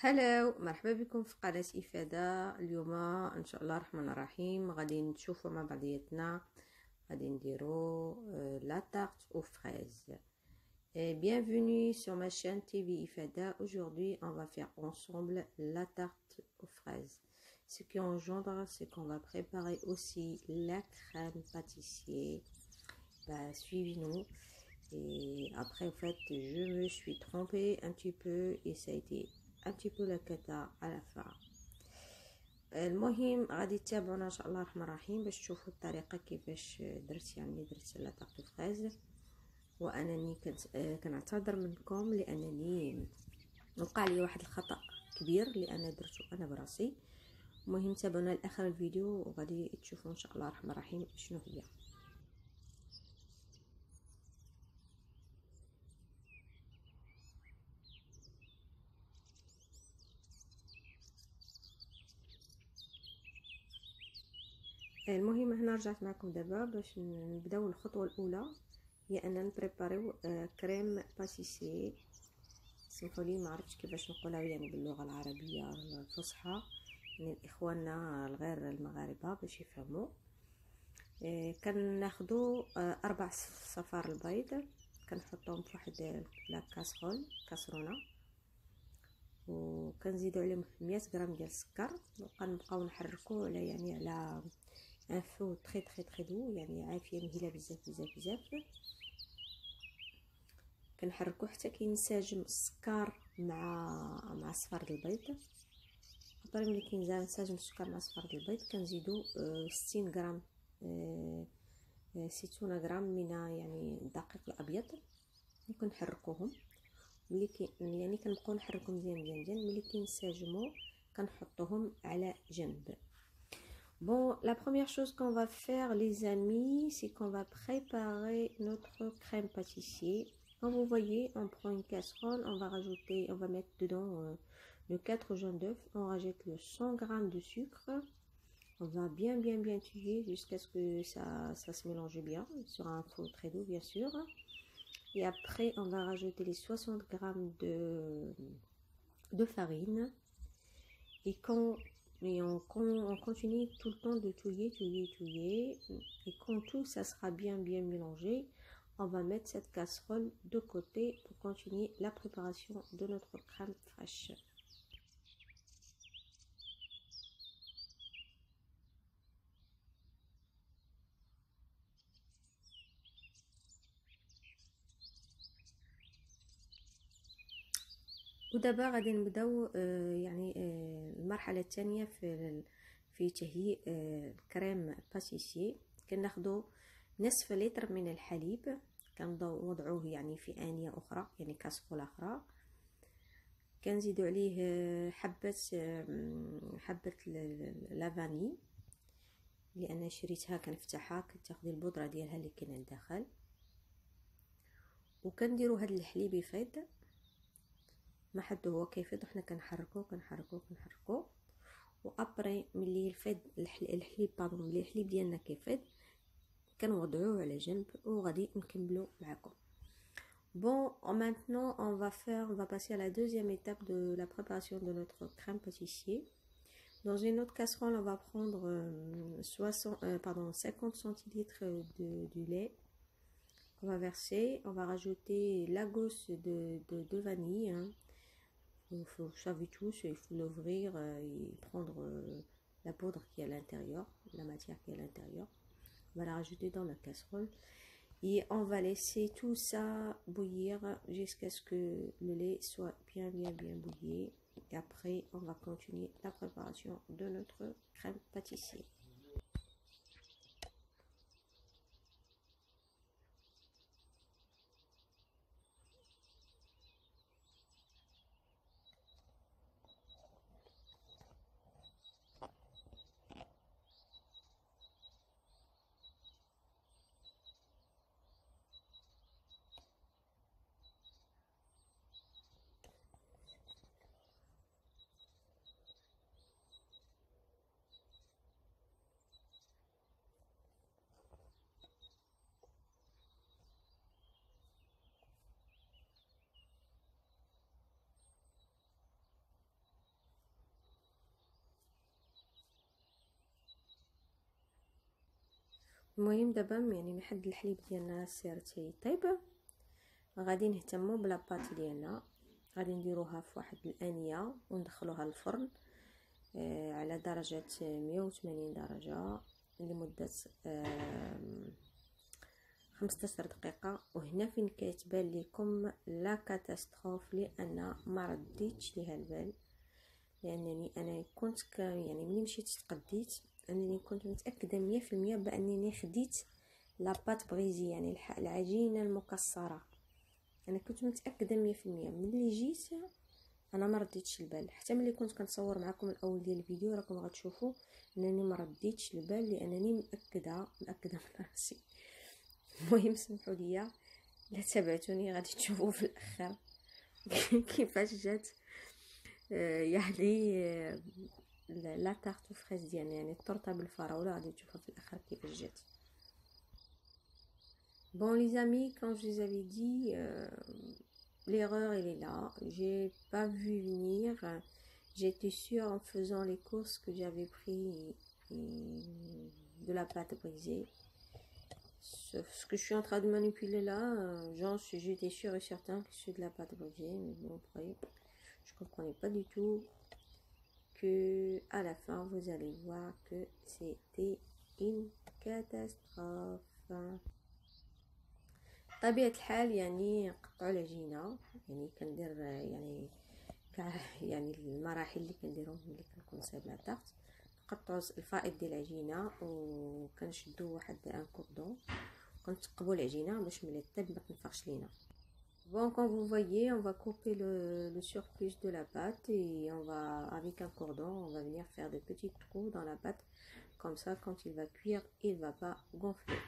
هلا مرحبا بكم في قناة إفادة. اليوم إن شاء الله الرحمن الرحيم غادي نشوفوا مع بعضياتنا غادي نديرو لا tarte aux fraises. Bienvenue sur ma chaîne TV Ifada. Aujourd'hui on va faire ensemble la tarte aux fraises. Ce qui engendre, c'est qu'on va préparer aussi la crème pâtissier. Suivez-nous. Et après, en fait, je me suis trompée un petit peu et ça a été un petit peu la cata à la fin. المهم غادي تتابعونا ان شاء الله الرحمن الرحيم باش تشوفوا الطريقه كيفاش درت لا طاقه فريز. وانني كنعتذر منكم لانني وقع لي واحد الخطا كبير اللي انا درته انا براسي. المهم تابعونا لاخر الفيديو وغادي تشوفوا ان شاء الله الرحمن الرحيم شنو هي. المهم هنا رجعت معكم دابا باش نبداو الخطوه الاولى، هي اننا نبريباريو كريم باسيسي. سمحوا لي ما عرفتش كيفاش نقولها يعني باللغه العربيه الفصحى يعني اخواننا الغير المغاربه باش يفهموا. كناخذوا 4 صفار البيض كنحطهم في واحد لا كاسرونه وكنزيدوا عليهم 100 غرام ديال السكر وكنبقاو نحركوا على ان فو تري دو، يعني عافيه مهيله بزاف. كنحركو حتى كينسجم السكر مع صفار البيض. ابري ملي كينسجم السكر مع صفار البيض كنزيدو 60 غرام 60 غرام من يعني الدقيق الابيض وكنحركوهم. ملي يعني كنبقاو نحركو مزيان ملي كينسجموا كنحطوهم على جنب. Bon, la première chose qu'on va faire, les amis, c'est qu'on va préparer notre crème pâtissier. Comme vous voyez, on prend une casserole, on va mettre dedans le 4 jaunes d'œufs, on rajoute le 100 g de sucre. On va bien tuer jusqu'à ce que ça se mélange bien sur un feu très doux, bien sûr. Et après, on va rajouter les 60 g de farine. Et on continue tout le temps de touiller. Et quand tout ça sera bien mélangé, on va mettre cette casserole de côté pour continuer la préparation de notre crème fraîche. ودابا غادي نبداو يعني المرحله الثانيه في تهيئ الكريم باسيسي. كناخذوا نصف لتر من الحليب كنوضعوه يعني في انيه اخرى يعني كاسرول اخرى. كنزيدوا عليه حبه لافاني اللي انا شريتها كنفتحها كتاخذي البودره ديالها اللي كاينه لداخل. وكنديروا هذا الحليب يفيض ما حد هو كيفيض وحنا كنحركو وابري ملي الفيض الحليب ملي الحليب ديالنا كيفيض كنوضعوه على جنب وغادي نكملوا معكم. Bon, maintenant on va passer à la deuxième étape de la préparation de notre crème pâtissier. Dans une autre casserole, on va prendre 50 centilitres de lait qu'on va verser. On va rajouter la gousse de vanille. Vous savez tous, il faut l'ouvrir et prendre la poudre qui est à l'intérieur, la matière qui est à l'intérieur. On va la rajouter dans la casserole et on va laisser tout ça bouillir jusqu'à ce que le lait soit bien bouilli. Et après, on va continuer la préparation de notre crème pâtissier. المهم دابا يعني من حد الحليب ديالنا سير تيطيب، غادي نهتموا بلا بات ديالنا. غادي نديروها في واحد الانيه وندخلوها للفرن على درجه 180 درجه لمده 15 دقيقه. وهنا فين كيتبان لكم لا كاتاستروف، لان ما رديتش ليها البال، لانني انا كنت يعني ملي مشيت تقديت انني كنت متاكده 100% بانني خديت لاباط بريزي، يعني العجينه المكسره. انا كنت متاكده 100%. ملي جيت انا ما رديتش البال، حتى ملي كنت كنصور معكم الاول ديال الفيديو راكم غتشوفوا انني ما رديتش البال، لانني مأكده من راسي. المهم سمحوا لي لا تابعتوني، غادي تشوفوا في الاخر كيفاش جات يعني لا تارت فريز ديالنا، يعني التورته بالفراوله. غادي تشوفوا في الاخر كيفاش جات. Bon les amis, quand je vous avais dit, l'erreur elle est là. J'ai pas vu venir. J'étais sûre en faisant les courses que j'avais pris de la pâte brisée. Ce que je suis en train de manipuler là, j'étais sûre et certain que c'est de la pâte brisée. Mais bon, après, je comprenais pas du tout que à la fin vous allez voir que c'était une catastrophe. طبيعة الحال يعني نقطعوا العجينه، يعني كندير يعني كاع يعني المراحل اللي كنديرهم ملي كنكون صايب لا طارت. نقطعوا الفائض ديال العجينه وكنشدوا واحد ان كوردون وكنثقبوا العجينه باش ملي طيب ما تنفخش لينا. Bon, comme vous voyez, on va couper le surplus de la pâte et on va, avec un cordon, on va venir faire de petits trous dans la pâte. Comme ça, quand il va cuire, il ne va pas gonfler.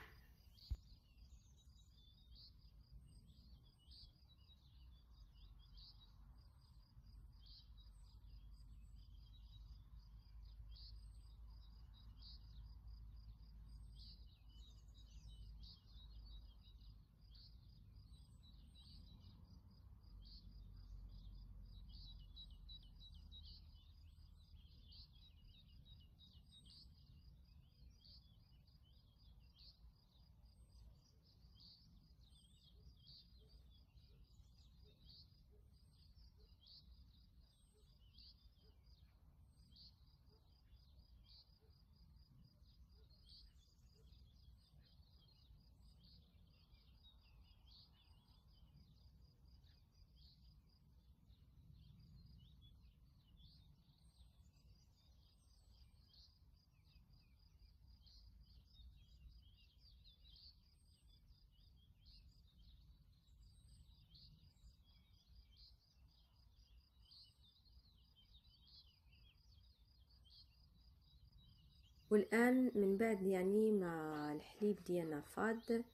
والان من بعد يعني ما الحليب ديالنا فاد،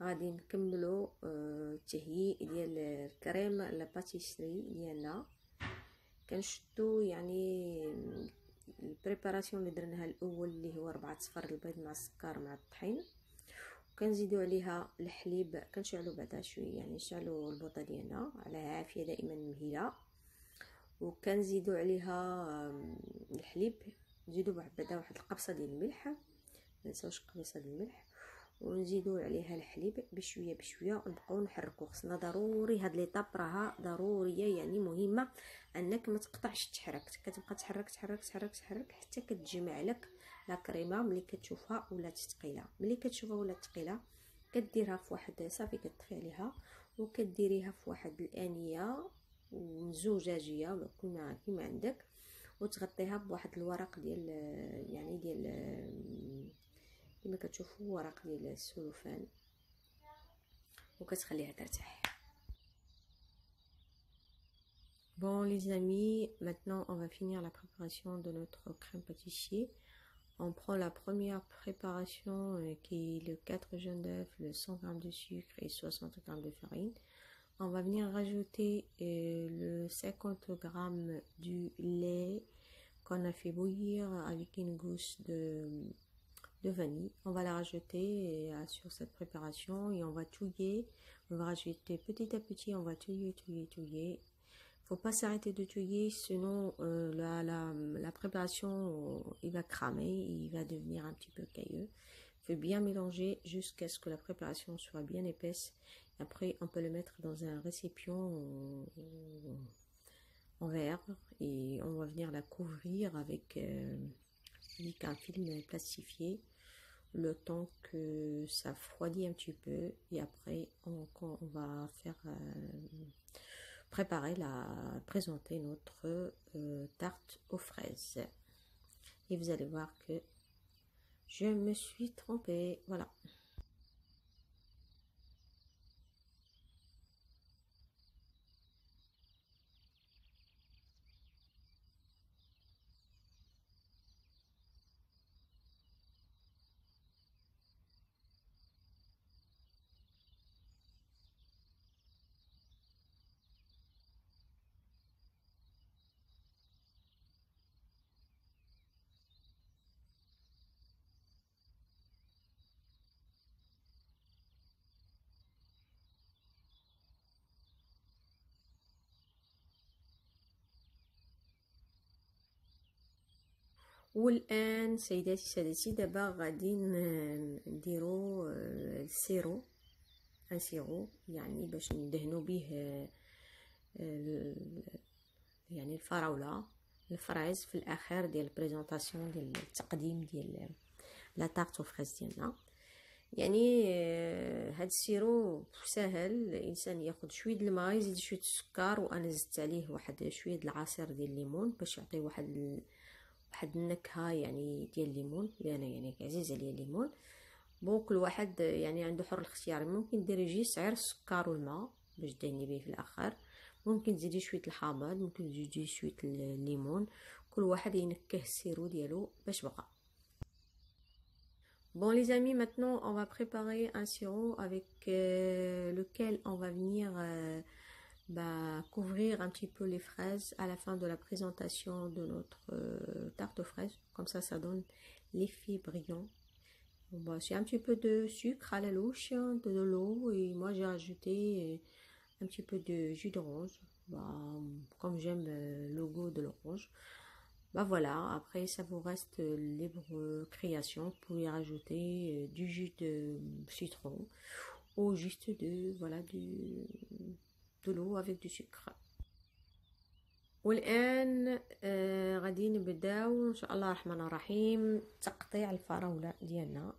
غادي نكملوا التهيئ ديال الكريم لا باتيسري ديالنا. كنشدو يعني البريباراسيون اللي درناها الاول اللي هو 4 صفار البيض مع السكر مع الطحين، وكنزيدوا عليها الحليب. كنشعلوا بعدا شويه، يعني نشعلوا البوطه ديالنا على عافيه دائما مهيله، وكنزيدوا عليها الحليب. نزيدوا بعدا واحد القبصه ديال الملح، ما نساوش قبيصه ديال الملح، ونزيدوا عليها الحليب بشويه بشويه ونبقاو نحركوا. خصنا ضروري هاد ليطاب راها ضروريه، يعني مهمه انك ما تقطعش تحرك، كتبقى تحرك تحرك تحرك تحرك حتى كتجمع لك لا كريمه. ملي كتشوفها ولات ثقيله، ملي كتشوفها ولات ثقيله كديرها في واحد صافي، كتطفي عليها وكديريها في واحد الانيه وزجاجيه ولا كيما عندك، وتغطيها بواحد الورق ديال يعني ديال كما كتشوفوا ورق ديال السلوفان، وكتخليها ترتاح. Bon les amis, maintenant on va finir la préparation de notre crème pâtissier. On prend la première préparation qui est le 4 jaunes d'œufs, le 100 g de sucre et 60 g de farine. On va venir rajouter le 50 g du lait qu'on a fait bouillir avec une gousse de vanille. On va la rajouter sur cette préparation et on va touiller. On va rajouter petit à petit, on va touiller, touiller, touiller. Faut pas s'arrêter de touiller, sinon la préparation il va cramer, il va devenir un petit peu cailleux. fait bien mélanger jusqu'à ce que la préparation soit bien épaisse. Après, on peut le mettre dans un récipient en verre et on va venir la couvrir avec un film plastifié le temps que ça refroidit un petit peu et après on va faire présenter notre tarte aux fraises et vous allez voir que je me suis trompée, voilà. والآن سيداتي سادتي دابا غادي نديرو السيرو، ان سيرو يعني باش ندهنو به يعني الفراولة الفرايز في الاخر ديال البريزونطاسيون ديال التقديم ديال لا تارت فريز ديالنا. يعني هاد السيرو ساهل، الانسان ياخذ شويه د الماء يزيد شويه السكر وانا زدت عليه واحد شويه د العصير ديال الليمون باش يعطي واحد النكهه يعني ديال الليمون، لان يعني عزيز عليا الليمون. بون كل واحد يعني عنده حر الاختيار، ممكن ديري جي غير السكر والماء باش دهني به في الاخر، ممكن تزيدي شويه الحامض، ممكن تزيدي شويه الليمون، كل واحد ينكه السيرو ديالو باش بغى. Bon les amis, maintenant on va préparer un sirop avec lequel on va venir couvrir un petit peu les fraises à la fin de la présentation de notre tarte aux fraises. Comme ça donne l'effet brillant. Bon, bah, c'est un petit peu de sucre à la louche, de l'eau, et moi j'ai ajouté un petit peu de jus d'orange, bah, comme j'aime le goût de l'orange. Bah voilà, après ça vous reste libre création, vous pouvez rajouter du jus de citron ou juste de l'eau avec du sucre. والآن غادي نبداو ان شاء الله الرحمن الرحيم تقطيع الفراولة ديالنا.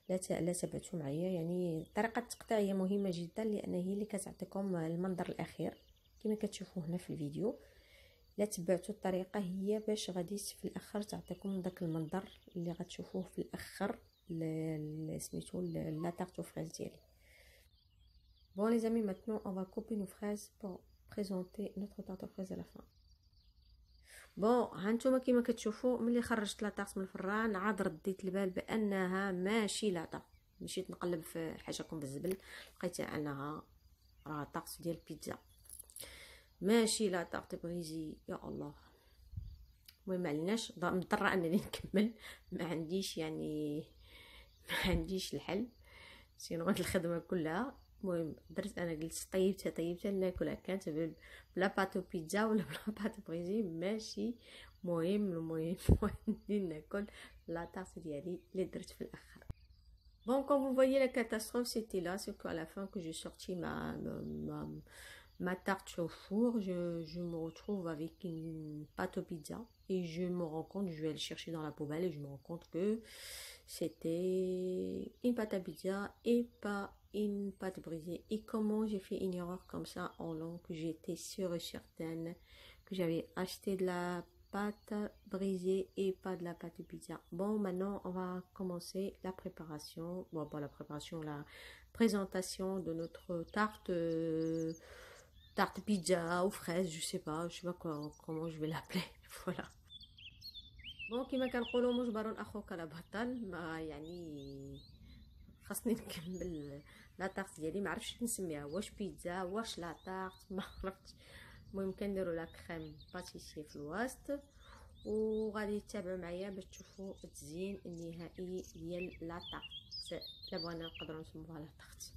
لا تبعتوا معايا، يعني طريقة التقطيع هي مهمة جدا لان هي اللي كتعطيكم المنظر الاخير كما كتشوفوا هنا في الفيديو. لا تبعتوا الطريقه هي باش غادي في الاخر تعطيكم داك المنظر اللي غتشوفوه في الاخر سميتو لا تارت فريز ديالي. Bon les amis, maintenant on va couper nos fraises pour présenter notre tarte aux fraises à la fin. Bon هانتوما كما كتشوفوا ملي خرجت لا تارت من الفران عاد رديت البال بانها ماشي لا تارت. مشيت نقلب في حاجاكم بالزبل لقيتها انها راه طقس ديال البيتزا ماشي لا تارت بريزي. يا الله، المهم معلناش مضطره انني نكمل، ما عنديش الحل سينو غاد الخدمه كلها. المهم درت انا جلست طيبتها ناكلها، كانت بلا باتو بيتزا ولا بلا باتو بريزي ماشي مهم. المهم ناكل لا تارت ديالي اللي درت في الاخر. Bon, quand vous voyez la catastrophe, c'était là, c'est qu'à la fin que j'ai sorti ma tarte au four, je me retrouve avec une pâte au pizza et je me rends compte, je vais aller chercher dans la poubelle et je me rends compte que c'était une pâte à pizza et pas une pâte brisée. Et comment j'ai fait une erreur comme ça en langue, que j'étais sûre et certaine que j'avais acheté de la pâte brisée et pas de la pâte de pizza. Bon, maintenant on va commencer la préparation, bon pas la préparation, la présentation de notre tarte pizza aux fraises, je sais pas comment je vais l'appeler. Voilà. Bon كما كنقولوا مجبر اخوك لا بطل، ما يعني خاصني نكمل لا تارت ديالي، ما عرفتش نسميها، واش بيتزا واش لا تارت ما عرفتش. المهم كنديروا لا كريم باتيسي في الوسط وغادي تتابعوا معايا باش تشوفوا التزيين النهائي ديال لا تارت. لا بغينا نقدروا نسموها لا تارت.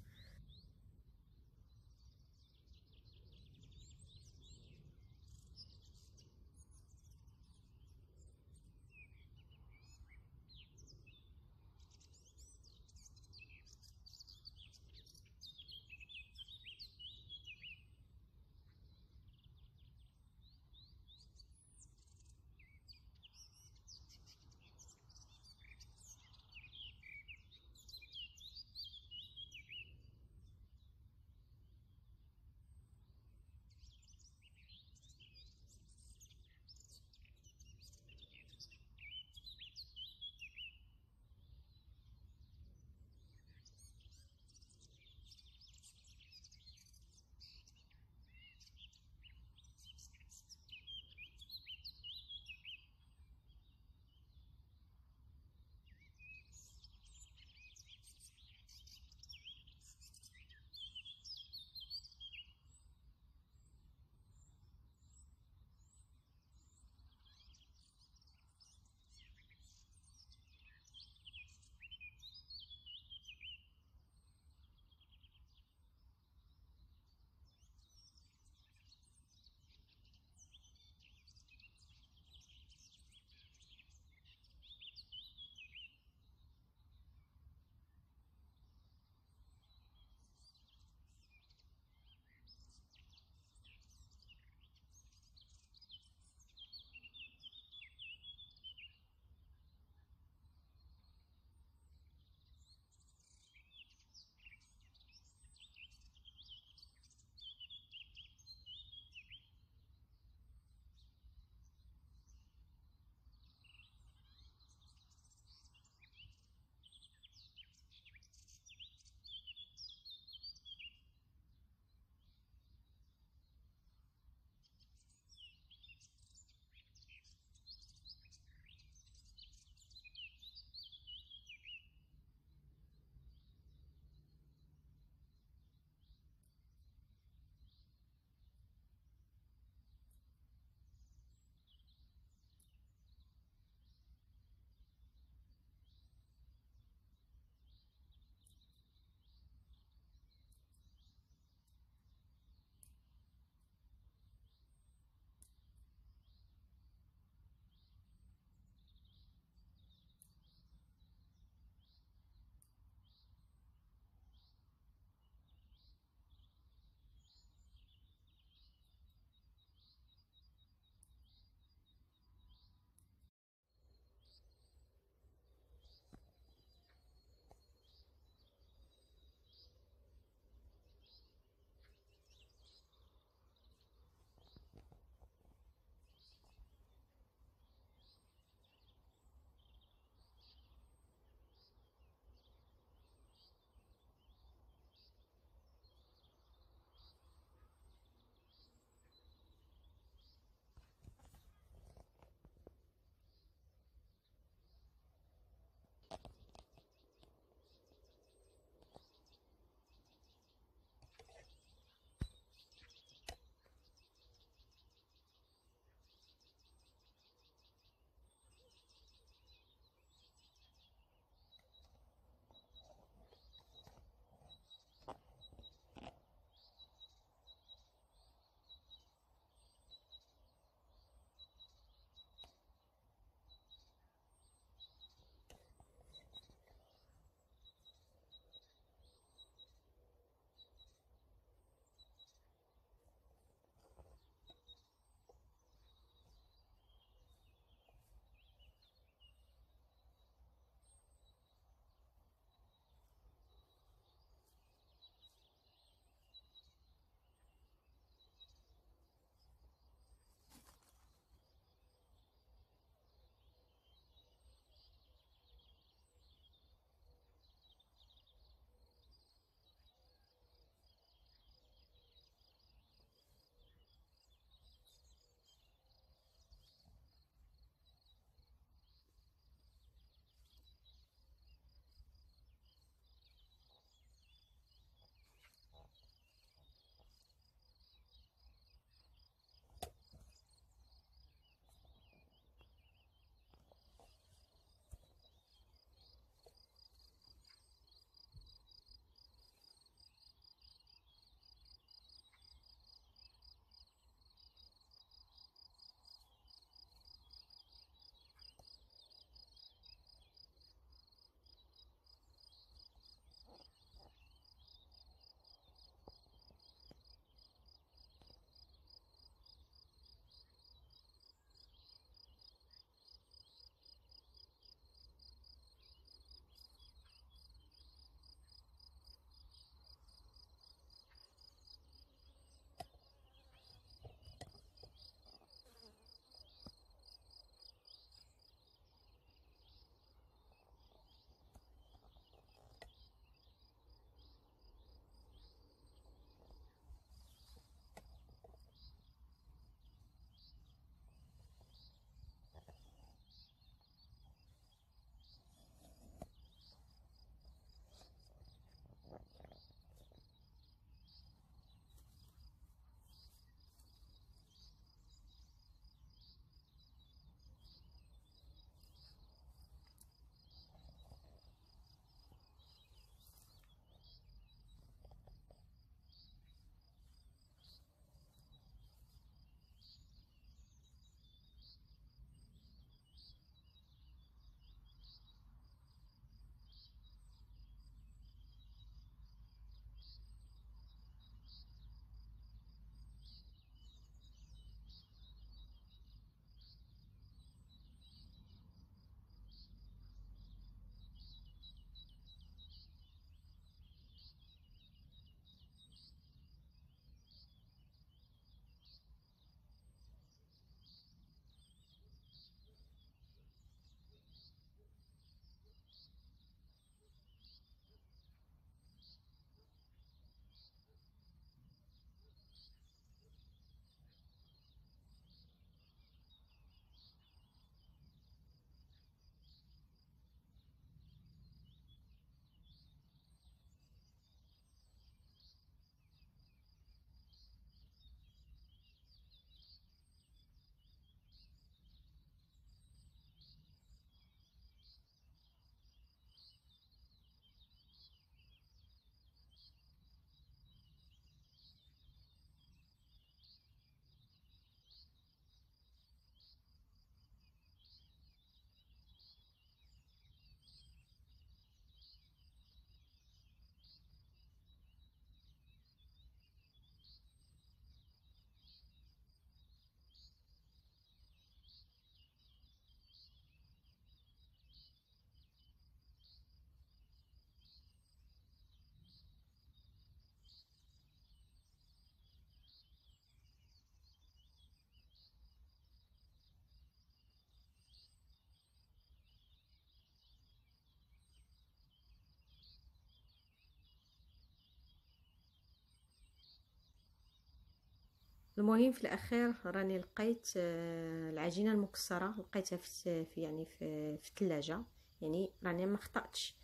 المهم في الاخير راني لقيت العجينه المكسره، لقيتها في الثلاجه، يعني راني ما خطاتش.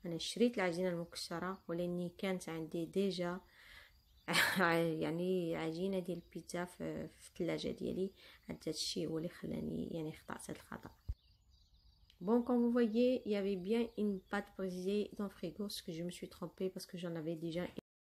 انا شريت العجينه المكسره ولاني كانت عندي ديجا يعني عجينه ديال البيتزا في الثلاجه ديالي. هذا الشيء هو اللي خلاني يعني خطأت هذا الخطأ. Bon, comme vous voyez, il y avait bien une pâte brisée dans le frigo, ce que je me suis trompée parce que j'en avais déjà